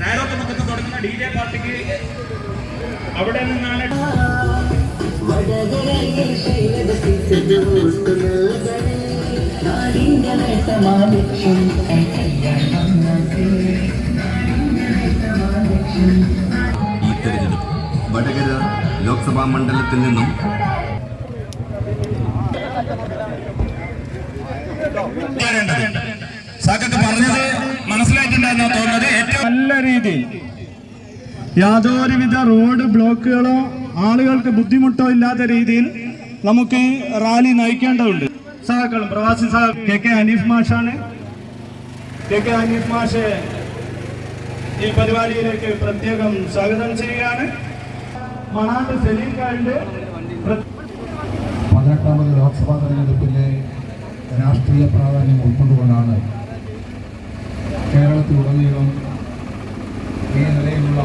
നേരത്തെ തുടങ്ങുന്ന DJ പാർട്ടിക്ക് അവിടെ നിന്നാണ് ഈ തെരഞ്ഞെടുപ്പ് വടകര ലോക്സഭാ മണ്ഡലത്തിൽ നിന്നും പറഞ്ഞത് മനസ്സിലായിട്ടുണ്ടെന്നാ തോന്നുന്നത്. ഏറ്റവും നല്ല രീതിയിൽ യാതൊരുവിധ റോഡ് ബ്ലോക്കുകളോ ആളുകൾക്ക് ബുദ്ധിമുട്ടോ ഇല്ലാത്ത രീതിയിൽ നമുക്ക് റാലി നയിക്കേണ്ടതുണ്ട്. സഹാക്കളും പ്രവാസി കെ ഹനീഫ് മാഷാണ്. കെ ഹനീഫ് മാഷെ ഈ പരിപാടിയിലേക്ക് പ്രത്യേകം സ്വാഗതം ചെയ്യുകയാണ്. മണാട്ട് സലീം ഖാന്റെ 18ാമത് ലോക്സഭാ തെരഞ്ഞെടുപ്പിലെ രാഷ്ട്രീയ പ്രാധാന്യം ഉൾക്കൊണ്ടുകൊണ്ടാണ് കേരളത്തിലുടനീളം ഈ നിലയിലുള്ള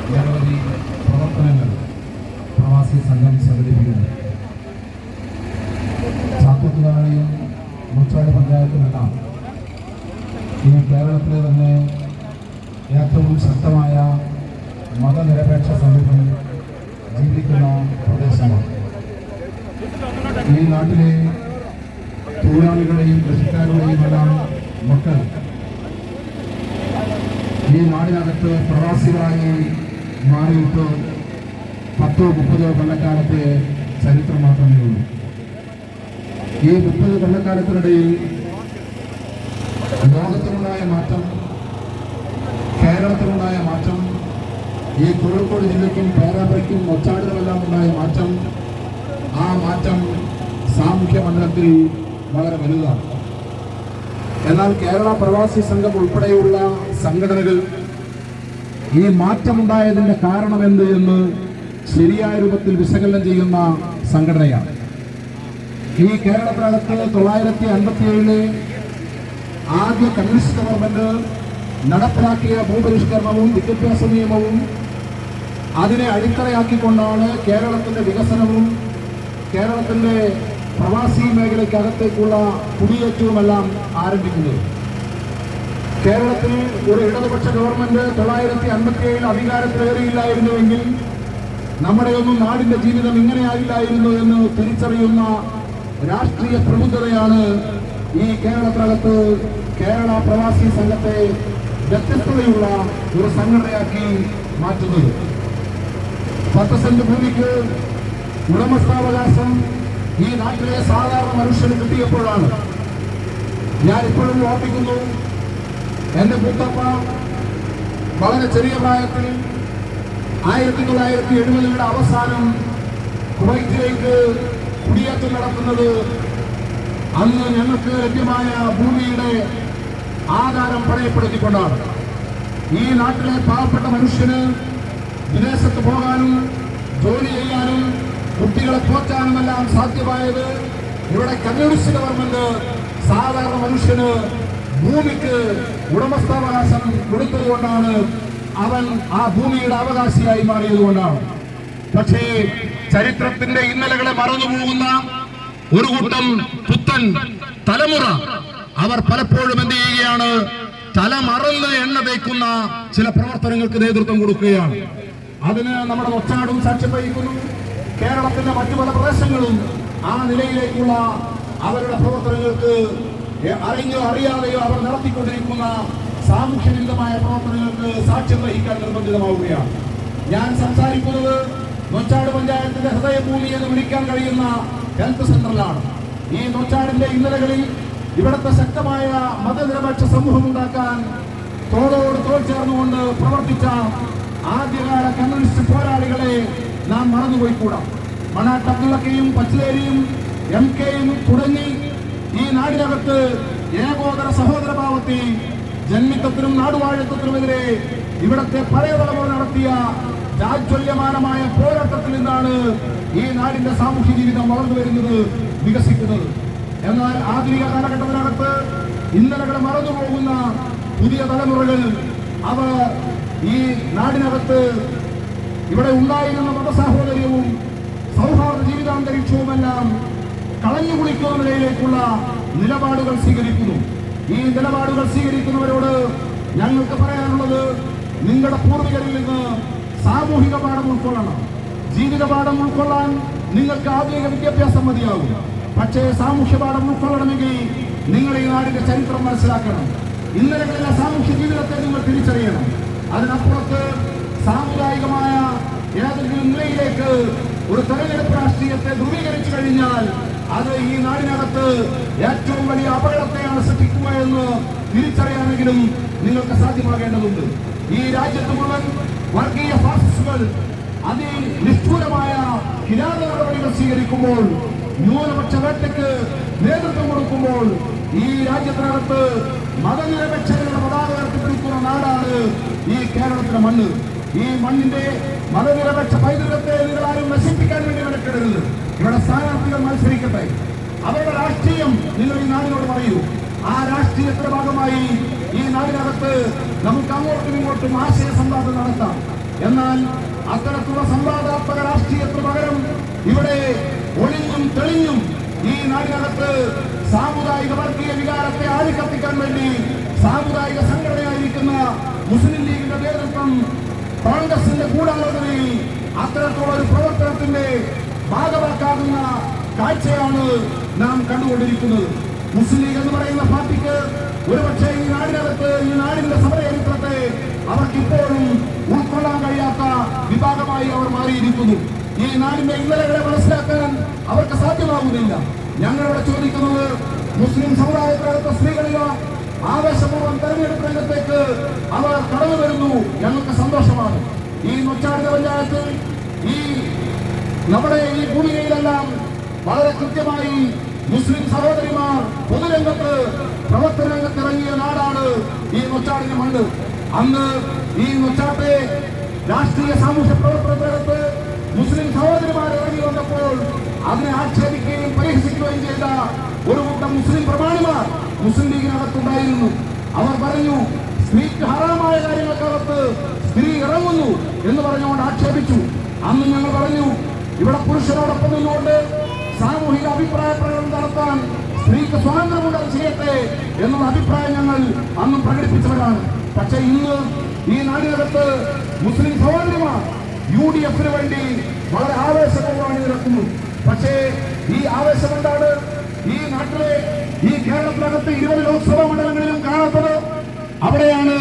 നിരവധി പ്രവർത്തനങ്ങൾ പ്രവാസി സംഘം സംഘടിപ്പിക്കുന്നത്. ചാത്തത്തുകാരെയും മുച്ചാട് പഞ്ചായത്തിലെല്ലാം ഈ കേരളത്തിലെ തന്നെ ഏറ്റവും ശക്തമായ മതനിരപേക്ഷ സമൂഹം ജീവിക്കുന്ന പ്രദേശമാണ്. ഈ നാട്ടിലെ തൊഴിലാളികളുടെയും കൃഷിക്കാരുടെയും എല്ലാം മക്കൾ ഈ നാടിനകത്ത് പ്രവാസികളായി മാറിയിട്ട് 10-30 കൊല്ലക്കാലത്തെ ചരിത്രം മാത്രമേ ഉള്ളൂ. ഈ 30 കൊല്ലക്കാലത്തിനിടയിൽ ലോകത്തിലുണ്ടായ മാറ്റം, കേരളത്തിലുണ്ടായ മാറ്റം, ഈ കോഴിക്കോട് ജില്ലയ്ക്കും പേരാമ്പ്രയ്ക്കും ഒച്ചാടിനുമെല്ലാം ഉണ്ടായ മാറ്റം, ആ മാറ്റം സാമൂഹ്യ മണ്ഡലത്തിൽ വളരെ വലുതാണ്. എന്നാൽ കേരള പ്രവാസി സംഘം ഉൾപ്പെടെയുള്ള സംഘടനകൾ ഈ മാറ്റമുണ്ടായതിൻ്റെ കാരണമെന്ത് എന്ന് ശരിയായ രൂപത്തിൽ വിശകലനം ചെയ്യുന്ന സംഘടനയാണ്. ഈ കേരളത്തിനകത്ത് 1957 ആദ്യ കമ്മ്യൂണിസ്റ്റ് ഗവൺമെന്റ് നടപ്പിലാക്കിയ ഭൂപരിഷ്കരണവും വിദ്യാഭ്യാസ നിയമവും അതിനെ അടിത്തറയാക്കിക്കൊണ്ടാണ് കേരളത്തിന്റെ വികസനവും കേരളത്തിന്റെ പ്രവാസി മേഖലയ്ക്കകത്തേക്കുള്ള കുടിയേറ്റവുമെല്ലാം ആരംഭിക്കുന്നത്. കേരളത്തിൽ ഒരു ഇടതുപക്ഷ ഗവൺമെന്റ് 1957 അധികാരത്തിലേറിയില്ലായിരുന്നുവെങ്കിൽ നമ്മുടെയൊന്നും നാടിന്റെ ജീവിതം ഇങ്ങനെയാകില്ലായിരുന്നു എന്ന് തിരിച്ചറിയുന്ന രാഷ്ട്രീയ പ്രബുദ്ധതയാണ് ഈ കേരളത്തിനകത്ത് കേരള പ്രവാസി സംഘത്തെ വ്യത്യസ്തതയുള്ള ഒരു സംഘടനയാക്കി മാറ്റുന്നത്. 10 സെന്റ് ഭൂമിക്ക് ഉടമസ്ഥാവകാശം ഈ നാട്ടിലെ സാധാരണ മനുഷ്യന് കിട്ടിയപ്പോഴാണ്. ഞാൻ ഇപ്പോഴും ഓർമ്മിക്കുന്നു, എന്റെ മൂത്തപ്പ വളരെ ചെറിയ പ്രായത്തിൽ 1970കളുടെ അവസാനം കുവൈറ്റിലേക്ക് കുടിയേറ്റം നടത്തുന്നത് അന്ന് ഞങ്ങൾക്ക് ലഭ്യമായ ഭൂമിയുടെ ആധാരം പണയപ്പെടുത്തിക്കൊണ്ടാണ്. ഈ നാട്ടിലെ പാവപ്പെട്ട മനുഷ്യന് വിദേശത്ത് പോകാനും ജോലി ചെയ്യാനും കുട്ടികളെ പോറ്റാനുമെല്ലാം സാധ്യമായത് ഇവിടെ കമ്മ്യൂണിസ്റ്റ് ഗവൺമെന്റ് സാധാരണ മനുഷ്യന് ഭൂമിക്ക് ഉടമസ്ഥാവകാശം കൊടുത്തതുകൊണ്ടാണ്. അവൻ ആ ഭൂമിയുടെ അവകാശിയായി മാറിയതുകൊണ്ടാണ്. പക്ഷേ ചരിത്രത്തിന്റെ ഇന്നലകളെ മറന്നുപോകുന്ന ഒരു കൂട്ടം പുത്തൻ തലമുറ അവർ പലപ്പോഴും എന്ത് ചെയ്യുകയാണ്, തലമറന്ന് എണ്ണ തേക്കുന്ന ചില പ്രവർത്തനങ്ങൾക്ക് നേതൃത്വം കൊടുക്കുകയാണ്. അതിന് നമ്മുടെ ഒച്ചാടും സാക്ഷ്യം വഹിക്കുന്നു. കേരളത്തിന്റെ മറ്റു പല പ്രദേശങ്ങളും ആ നിലയിലേക്കുള്ള അവരുടെ പ്രവർത്തനങ്ങൾക്ക് അറിഞ്ഞോ അറിയാതെയോ അവർ നടത്തിക്കൊണ്ടിരിക്കുന്ന സാമൂഹ്യവിരുദ്ധമായ പ്രവർത്തനങ്ങൾക്ക് സാക്ഷ്യം വഹിക്കാൻ നിർബന്ധിതമാവുകയാണ്. ഞാൻ സംസാരിക്കുന്നത് നൊച്ചാട് പഞ്ചായത്തിന്റെ ഹൃദയഭൂമി എന്ന് വിളിക്കാൻ കഴിയുന്ന ഹെൽത്ത് സെന്ററിലാണ്. ഈ നൊച്ചാടിന്റെ ഇന്നലകളിൽ ഇവിടുത്തെ ശക്തമായ മതനിരപേക്ഷ സമൂഹം ഉണ്ടാക്കാൻ തോളോട് തോൾ ചേർന്നുകൊണ്ട് പ്രവർത്തിച്ച ആദ്യകാല കമ്മ്യൂണിസ്റ്റ് പോരാളികളെ നാം മറന്നുപോയിക്കൂടാ. മണാട്ട് അബ്ദുള്ളക്കയും പച്ചിലേരിയും MKയും തുടങ്ങി ഈ നാടിനകത്ത് ഏകോദര സഹോദരഭാവത്തിൽ ജന്മിത്വത്തിനും നാടുവാഴിത്വത്തിനുമെതിരെ ഇവിടത്തെ പഴയ തലമുറ നടത്തിയ ജാജ്വല്യമാനമായ പോരാട്ടത്തിൽ നിന്നാണ് ഈ നാടിന്റെ സാമൂഹ്യ ജീവിതം വളർന്നു വരുന്നത്, വികസിക്കുന്നത്. എന്നാൽ ആധുനിക കാലഘട്ടത്തിനകത്ത് ഇന്നലകളെ മറന്നുപോകുന്ന പുതിയ തലമുറകൾ അവർ ഈ നാടിനകത്ത് ഇവിടെ ഉണ്ടായിരുന്ന മതസാഹോദര്യവും നാം കളഞ്ഞു കുളിക്കുന്ന നിലയിലേക്കുള്ള നിലപാടുകൾ സ്വീകരിക്കുന്നു. ഈ നിലപാടുകൾ സ്വീകരിക്കുന്നവരോട് ഞങ്ങൾക്ക് പറയാനുള്ളത്, നിങ്ങളുടെ പൂർവികരിൽ നിന്ന് സാമൂഹിക പാഠം ഉൾക്കൊള്ളണം. ജീവിത പാഠം ഉൾക്കൊള്ളാൻ നിങ്ങൾക്ക് ആധുനിക വിദ്യാഭ്യാസം മതിയാകും. പക്ഷേ സാമൂഹ്യ പാഠം ഉൾക്കൊള്ളണമെങ്കിൽ നിങ്ങൾ ഈ നാടിന്റെ ചരിത്രം മനസ്സിലാക്കണം. ഇന്നലകളിലെ സാമൂഹ്യ ജീവിതത്തെ നിങ്ങൾ തിരിച്ചറിയണം. അതിനപ്പുറത്ത് സാമുദായികമായ ഏതെങ്കിലും നിലയിലേക്ക് ഒരു തെരഞ്ഞെടുപ്പ് രാഷ്ട്രീയത്തെ ധ്രുവീകരിച്ചു കഴിഞ്ഞാൽ അത് ഈ നാടിനകത്ത് ഏറ്റവും വലിയ അപകടത്തെയാണ് സൃഷ്ടിക്കുക എന്ന് തിരിച്ചറിയാനെങ്കിലും നിങ്ങൾക്ക് സാധ്യമാകേണ്ടതുണ്ട്. ഈ രാജ്യത്ത് മുഴുവൻ വർഗീയ ഫാസിസ്റ്റുകൾ അതിനിഷ്ഠൂരമായ കിരാത നടപടികൾ സ്വീകരിക്കുമ്പോൾ, ന്യൂനപക്ഷ വേട്ടയ്ക്ക് നേതൃത്വം കൊടുക്കുമ്പോൾ, ഈ രാജ്യത്തിനകത്ത് മതനിരപേക്ഷതയുടെ പതാക ഉയർത്തിപ്പിടിക്കുന്ന നാടാണ് ഈ കേരളത്തിലെ മണ്ണ്. ഈ മണ്ണിന്റെ മതനിരപേക്ഷ പൈതൃകത്തെ നിങ്ങൾ ആരും നശിപ്പിക്കാൻ വേണ്ടി മെനക്കെടരുത്. ഇവിടെ സ്ഥാനാർത്ഥികൾ മത്സരിക്കട്ടെ, അവരുടെ രാഷ്ട്രീയം നിങ്ങൾ ഈ നാടിനോട് പറയൂ. ആ രാഷ്ട്രീയത്തിന്റെ ഭാഗമായി ഈ നാടിനകത്ത് നമുക്ക് അങ്ങോട്ടും ഇങ്ങോട്ടും ആശയ സംവാദം നടത്താം. എന്നാൽ അത്തരത്തിലുള്ള സംവാദാത്മക രാഷ്ട്രീയത്തിന് പകരം ഇവിടെ ഒളിഞ്ഞും തെളിഞ്ഞും ഈ നാടിനകത്ത് സാമുദായിക വർഗീയ വികാരത്തെ ആളിക്കത്തിക്കാൻ വേണ്ടി സാമുദായിക സംഘടനയായിരിക്കുന്ന മുസ്ലിം ലീഗിന്റെ നേതൃത്വം കോൺഗ്രസിന്റെ ഗൂഢാലോചനയിൽ അത്തരത്തിലുള്ള ഒരു പ്രവർത്തനത്തിന്റെ ഭാഗമാക്കാവുന്ന കാഴ്ചയാണ് നാം കണ്ടുകൊണ്ടിരിക്കുന്നത്. മുസ്ലിം ലീഗ് എന്ന് പറയുന്ന പാർട്ടിക്ക് ഒരുപക്ഷെ ഈ നാടിനകത്ത് ഈ നാടിന്റെ സമരചരിത്രത്തെ അവർക്കിപ്പോഴും ഉൾക്കൊള്ളാൻ കഴിയാത്ത വിഭാഗമായി അവർ മാറിയിരിക്കുന്നു. ഈ നാടിന്റെ ഇന്നലകളെ മനസ്സിലാക്കാൻ അവർക്ക് സാധ്യമാകുന്നില്ല. ഞങ്ങളിവിടെ ചോദിക്കുന്നത്, മുസ്ലിം സമുദായത്തിനകത്ത് സ്ത്രീകളിലോ ആവേശപൂർവ്വം തെരഞ്ഞെടുപ്പ് രംഗത്തേക്ക് അവർ കടന്നു വരുന്നു. ഞങ്ങൾക്ക് സന്തോഷമാണ്. ഈ നൊച്ചാടിന പഞ്ചായത്തിൽ ഈ നമ്മുടെ ഈ ഭൂമികയിലെല്ലാം വളരെ കൃത്യമായി മുസ്ലിം സഹോദരിമാർ പൊതുരംഗത്ത് പ്രവർത്തന രംഗത്തിറങ്ങിയ നാടാണ് ഈ നൊച്ചാടിന്റെ മണ്ണ്. അന്ന് ഈ നൊച്ചാട്ടെ രാഷ്ട്രീയ സാമൂഹ്യ പ്രവർത്തനത്തിനകത്ത് മുസ്ലിം സഹോദരിമാർ ഇറങ്ങി വന്നപ്പോൾ അതിനെ ആക്ഷേപിക്കുകയും പരിഹസിക്കുകയും ചെയ്ത ഒരു കൂട്ടം മുസ്ലിം പ്രമാണിമാർ മുസ്ലിം ലീഗിനകത്തുണ്ടായിരുന്നു. അവർ പറഞ്ഞു, സ്ത്രീക്ക് ഹറാമായ കാര്യങ്ങൾക്കകത്ത് സ്ത്രീ ഇറങ്ങുന്നു എന്ന് പറഞ്ഞുകൊണ്ട് ആക്ഷേപിച്ചു. അന്ന് ഞങ്ങൾ പറഞ്ഞു, ഇവിടെ പുരുഷനോടൊപ്പം നിന്നുകൊണ്ട് സാമൂഹിക അഭിപ്രായ പ്രകടനം നടത്താൻ സ്ത്രീക്ക് സ്വാതന്ത്ര്യമുണ്ടെന്ന് ചെയ്യട്ടെ എന്നുള്ള അഭിപ്രായം ഞങ്ങൾ അന്നും പ്രകടിപ്പിച്ചവരാണ്. പക്ഷേ ഇന്ന് ഈ നാടിനകത്ത് മുസ്ലിം സഹോദരിമാർ UDF-ന് വേണ്ടി വളരെ ആവേശപൂർവ്വമാണ് നിൽക്കുന്നു. പക്ഷേ ഈ ആവേശം എന്താണ് ഈ നാട്ടിലെ ഈ കേരളത്തിനകത്ത് 20 ലോക്സഭാ മണ്ഡലങ്ങളിലും കാണാത്തത്? അവിടെയാണ്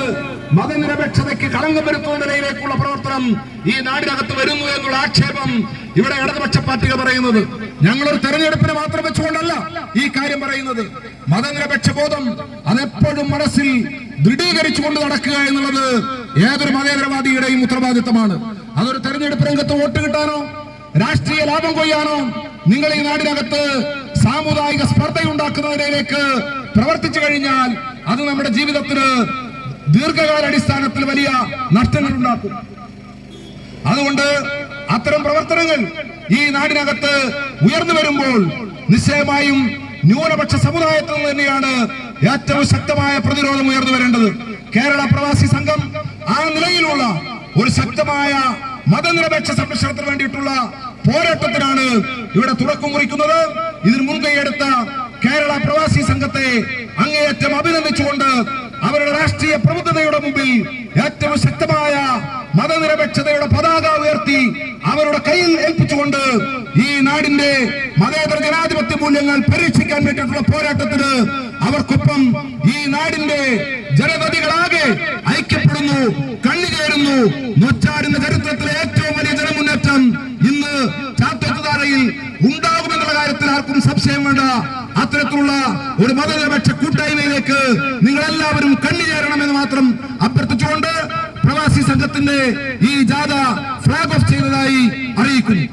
മതനിരപേക്ഷതയ്ക്ക് കളങ്കം വരുത്തുന്ന നിലയിലേക്കുള്ള പ്രവർത്തനം ഈ നാടിനകത്ത് വരുന്നു എന്നുള്ള ആക്ഷേപം ഇവിടെ ഇടതുപക്ഷ പാർട്ടികൾ പറയുന്നത്. ഞങ്ങളൊരു തെരഞ്ഞെടുപ്പിനെ മാത്രം വെച്ചുകൊണ്ടല്ല ഈ കാര്യം പറയുന്നത്. മതനിരപേക്ഷ ബോധം അതെപ്പോഴും മനസ്സിൽ ദൃഢീകരിച്ചുകൊണ്ട് നടക്കുക എന്നുള്ളത് ഏതൊരു മതേതരവാദിയുടെയും ഉത്തരവാദിത്തമാണ്. അതൊരു തെരഞ്ഞെടുപ്പ് രംഗത്ത് വോട്ട് കിട്ടാനോ രാഷ്ട്രീയ ലാഭം കൊയ്യാനോ നിങ്ങൾ ഈ നാടിനകത്ത് സാമുദായിക സ്പർദ്ധയുണ്ടാക്കുന്നതിലേക്ക് പ്രവർത്തിച്ചു കഴിഞ്ഞാൽ അത് നമ്മുടെ ജീവിതത്തിന് ദീർഘകാലാടിസ്ഥാനത്തിൽ വലിയ നഷ്ടങ്ങൾ ഉണ്ടാക്കും. അതുകൊണ്ട് അത്തരം പ്രവർത്തനങ്ങൾ ഈ നാടിനകത്ത് ഉയർന്നു വരുമ്പോൾ നിശ്ചയമായും ന്യൂനപക്ഷ സമുദായത്തിൽ നിന്ന് തന്നെയാണ് ഏറ്റവും ശക്തമായ പ്രതിരോധം ഉയർന്നു വരേണ്ടത്. കേരള പ്രവാസി സംഘം ആ നിലയിലുള്ള ഒരു ശക്തമായ മതനിരപേക്ഷ സംരക്ഷണത്തിന് വേണ്ടിയിട്ടുള്ള പോരാട്ടത്തിനാണ് ഇവിടെ തുടക്കം കുറിക്കുന്നത്. ഇതിന് മുൻകൈയെടുത്ത കേരള പ്രവാസി സംഘത്തെ അങ്ങേയറ്റം അഭിനന്ദിച്ചുകൊണ്ട് അവരുടെ രാഷ്ട്രീയ പ്രബുദ്ധതയുടെ മുമ്പിൽ ഏറ്റവും ശക്തമായ മതനിരപേക്ഷതയുടെ പതാക ഉയർത്തി അവരുടെ കയ്യിൽ ഏൽപ്പിച്ചുകൊണ്ട് ഈ നാടിന്റെ മതേതര ജനാധിപത്യ മൂല്യങ്ങൾ പരീക്ഷിക്കാൻ വേണ്ടിയിട്ടുള്ള പോരാട്ടത്തിന് അവർക്കൊപ്പം ഈ നാടിന്റെ ജനതതികളാകെ ഐക്യപ്പെടുന്നു, കണ്ണുചേരുന്നു. നൊച്ചാടിന്റെ ചരിത്രത്തിലെ ഏറ്റവും വലിയ ജനമുന്നേറ്റം ഇന്ന് ചാത്തോത്തുധാരയിൽ ഉണ്ടാകുമെന്നുള്ള കാര്യത്തിൽ ആർക്കും സംശയം വേണ്ട. അത്തരത്തിലുള്ള ഒരു മതനിരപേക്ഷ കൂട്ടായ്മയിലേക്ക് നിങ്ങളെല്ലാവരും കണ്ണുചേരണമെന്ന് മാത്രം അഭ്യർത്ഥിച്ചുകൊണ്ട് പ്രവാസി സംഘത്തിന്റെ ഈ ജാഥ ഫ്ലാഗ് ഓഫ് ചെയ്തതായി അറിയിക്കുന്നു.